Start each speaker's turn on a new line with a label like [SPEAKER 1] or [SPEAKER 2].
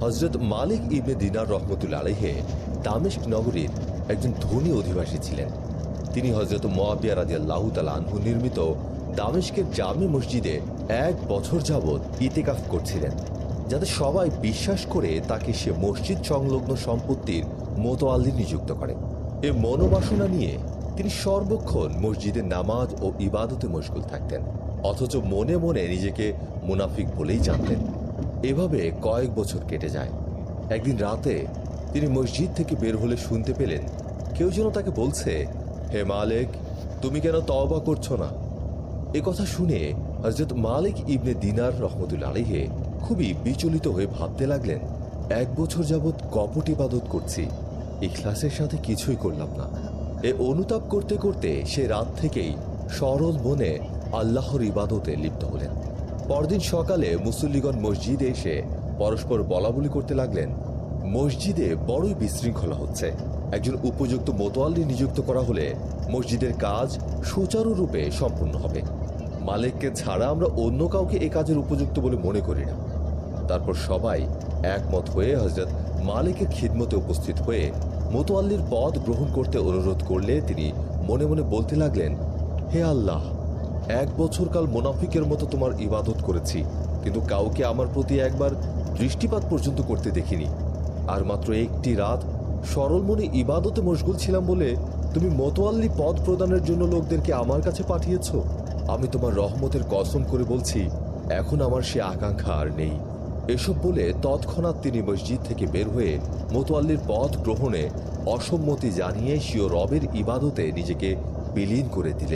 [SPEAKER 1] হযরত মালিক ইবনে দিনার রহমতুল্লাহ আলাইহি দামেস্ক নগরীর একজন ধনী অধিবাসী ছিলেন। তিনি হযরত মুআবিয়া রাদিয়াল্লাহু তাআলা আনহু নির্মিত দামেস্কের জামে মসজিদে 1 বছর যাবৎ ইতিকাফ করছিলেন, যাতে সবাই বিশ্বাস করে তাকে সে মসজিদ সংলগ্ন সম্পত্তির মোতোয়াল্লি নিযুক্ত করে। এ মনোবাসনা নিয়ে তিনি সর্বক্ষণ মসজিদে নামাজ ও ইবাদতে মশগুল থাকতেন, অথচ মনে মনে নিজেকে মুনাফিক বলেই জানতেন। এভাবে কয়েক বছর কেটে যায়। একদিন রাতে তিনি মসজিদ থেকে বের হলে শুনতে পেলেন কেউ যেন তাকে বলছে, হে মালিক, তুমি কেন তওবা করছো না? এ কথা শুনে হযরত মালিক ইবনে দিনার রহমতুল্লাহ আলাইহি খুবই বিচলিত হয়ে ভাবতে লাগলেন, 1 বছর যাবৎ কপট ইবাদত করছি, ইখলাসের সাথে কিছুই করলাম না। এ অনুতাপ করতে করতে সে রাত থেকেই সরল মনে আল্লাহর ইবাদতে লিপ্ত হলেন। পরদিন সকালে মুসল্লিগণ মসজিদে এসে পরস্পর বলাবলি করতে লাগলেন, মসজিদে বড়ই বিশৃঙ্খলা হচ্ছে। একজন উপযুক্ত মোতোয়াল্লি নিযুক্ত করা হলে মসজিদের কাজ সুচারুরূপে সম্পূর্ণ হবে। মালিককে ছাড়া আমরা অন্য কাউকে এ কাজের উপযুক্ত বলে মনে করি না। তারপর সবাই একমত হয়ে হযরত মালিকের খিদমতে উপস্থিত হয়ে মোতোয়াল্লির পদ গ্রহণ করতে অনুরোধ করলে তিনি মনে মনে বলতে লাগলেন, হে আল্লাহ, 1 বছরকাল মুনাফিকের মতো তোমার ইবাদত করেছি, কিন্তু কাউকে আমার প্রতি একবার দৃষ্টিপাত পর্যন্ত করতে দেখিনি। আর মাত্র একটি রাত সরল মনে ইবাদতে মশগুল ছিলাম বলে তুমি মোতোয়াল্লি পদ প্রদানের জন্য লোকদেরকে আমার কাছে পাঠিয়েছ। আমি তোমার রহমতের কসম করে বলছি, এখন আমার সে আকাঙ্ক্ষা আর নেই। এসব বলে তৎক্ষণাৎ তিনি মসজিদ থেকে বের হয়ে মোতোয়াল্লির পদ গ্রহণে অসম্মতি জানিয়ে স্বীয় রবের ইবাদতে নিজেকে বিলীন করে দিলেন।